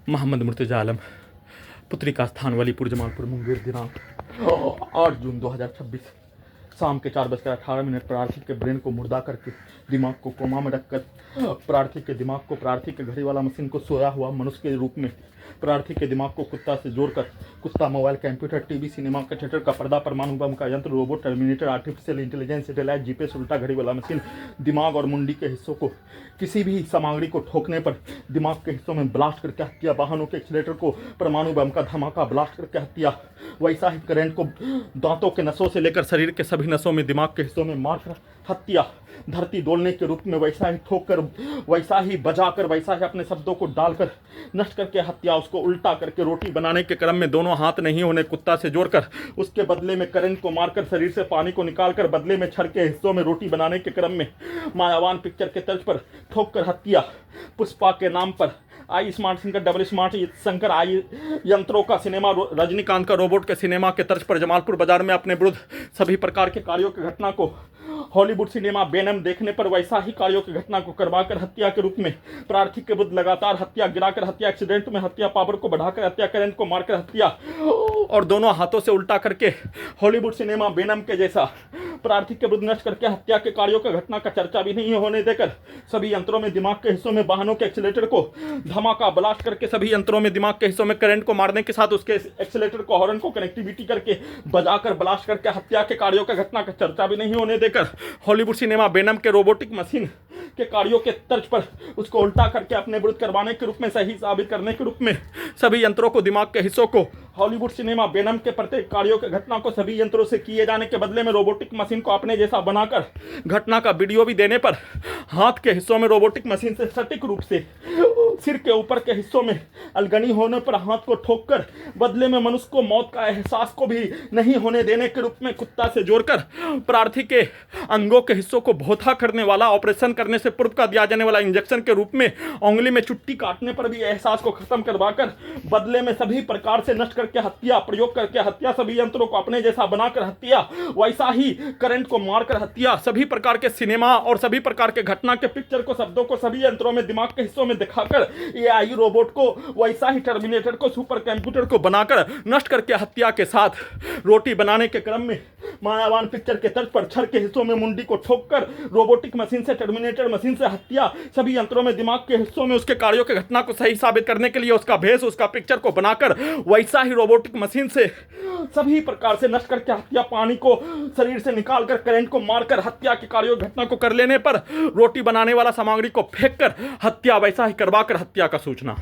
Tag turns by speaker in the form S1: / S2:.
S1: मोहम्मद मुर्तजा आलम, पुत्री का स्थान वलीपुर जमालपुर मुंगेर, दिनांक 8 जून 2026 शाम के 4:18 प्रार्थी के ब्रेन को मुर्दा करके दिमाग को कोमा में रखकर प्रार्थी के दिमाग को प्रार्थी के घड़ी वाला मशीन को सोया हुआ मनुष्य के रूप में प्रार्थी के दिमाग को कुत्ता से जोड़कर कुत्ता मोबाइल, कंप्यूटर, टीवी, सिनेमा का थिएटर का पर्दा, परमाणु बम का यंत्र, robot, terminator, artificial intelligence, satellite, GPS, उल्टा घड़ी वाला मशीन, दिमाग और मुंडी के हिस्सों को किसी भी सामग्री को ठोकने पर दिमाग के हिस्सों में ब्लास्ट करके हत्या, वाहनों के एक्सीलेटर को परमाणु बम का धमाका ब्लास्ट करके हत्या, वैसा ही करंट को दांतों के नसों से लेकर शरीर के सभी नसों में दिमाग के हिस्सों में मारकर हत्या, धरती डोलने के रूप में वैसा ही ठोक कर, वैसा ही बजाकर, वैसा ही अपने शब्दों को डालकर नष्ट करके हत्या, उसको उल्टा करके रोटी बनाने के क्रम में दोनों हाथ नहीं होने कुत्ता से जोड़कर उसके बदले में करंट को मारकर शरीर से पानी को निकालकर बदले में छड़ के हिस्सों में रोटी बनाने के क्रम में मायावान पिक्चर के तर्ज पर ठोक कर हत्या, पुष्पा के नाम पर I smart Shankar, double smart Shankar, आई यंत्रों का सिनेमा, रजनीकांत का रोबोट के सिनेमा के तर्ज पर जमालपुर बाजार में अपने विरुद्ध सभी प्रकार के कार्यों की घटना को हॉलीवुड सिनेमा वेनम देखने पर वैसा ही कार्यों की घटना को करवाकर हत्या के रूप में प्रार्थी के विरुद्ध लगातार हत्या, गिराकर हत्या, एक्सीडेंट में हत्या, पावर को बढ़ाकर हत्या, करंट को मारकर हत्या और दोनों हाथों से उल्टा करके हॉलीवुड सिनेमा वेनम के जैसा प्रार्थी के विरुद्ध नष्ट करके हत्या के कार्यों का घटना का चर्चा भी नहीं होने देकर सभी यंत्रों में दिमाग के हिस्सों में वाहनों के एक्सीलेटर को धमाका ब्लास्ट करके सभी यंत्रों में दिमाग के हिस्सों में करंट को मारने के साथ उसके एक्सीलेटर को हॉर्न को कनेक्टिविटी करके बजाकर ब्लास्ट करके हत्या के कार्यों का घटना का चर्चा भी नहीं होने देकर हॉलीवुड सिनेमा वेनम के रोबोटिक मशीन के कार्यों के तर्ज पर उसको उल्टा करके अपने विरुद्ध करवाने के रूप में सही साबित करने के रूप में सभी यंत्रों को दिमाग के हिस्सों को हॉलीवुड सिनेमा वेनम के प्रत्येक कार्यों के घटना को सभी यंत्रों से किए जाने के बदले में रोबोटिक मशीन को अपने जैसा बनाकर घटना का वीडियो भी देने पर हाथ के हिस्सों में रोबोटिक मशीन से सटीक रूप से सिर के ऊपर के हिस्सों में अलगनी होने पर हाथ को ठोककर बदले में मनुष्य को मौत का एहसास को भी नहीं होने देने के रूप में कुत्ता से जोड़कर प्रार्थी के अंगों के हिस्सों को भोथा करने वाला, ऑपरेशन करने से पूर्व का दिया जाने वाला इंजेक्शन के रूप में उंगली में चुट्टी काटने पर भी एहसास को खत्म करवाकर बदले में सभी प्रकार से नष्ट करके हत्या, प्रयोग करके हत्या, सभी यंत्रों को अपने जैसा बनाकर हत्या, वैसा ही करंट को मारकर हत्या, सभी प्रकार के सिनेमा और सभी प्रकार के घटना के पिक्चर को, शब्दों को सभी यंत्रों में दिमाग के हिस्सों में दिखाकर एआई रोबोट को, वैसा ही टर्मिनेटर को, सुपर कंप्यूटर को बनाकर नष्ट करके हत्या के साथ रोटी बनाने के क्रम में मायावान पिक्चर के तर्ज पर छड़ के हिस्सों में मुंडी को ठोककर रोबोटिक मशीन से, टर्मिनेटर मशीन से हत्या, सभी यंत्रों में दिमाग के हिस्सों में उसके कार्यों के घटना को सही साबित करने के लिए उसका भेष, उसका पिक्चर को बनाकर वैसा ही रोबोटिक मशीन से सभी प्रकार से नष्ट करके हत्या, पानी को शरीर से निकालकर करंट को मारकर हत्या के कार्यों घटना को कर लेने पर रोटी बनाने वाला सामग्री को फेंक कर हत्या, वैसा ही करवाकर हत्या का सूचना।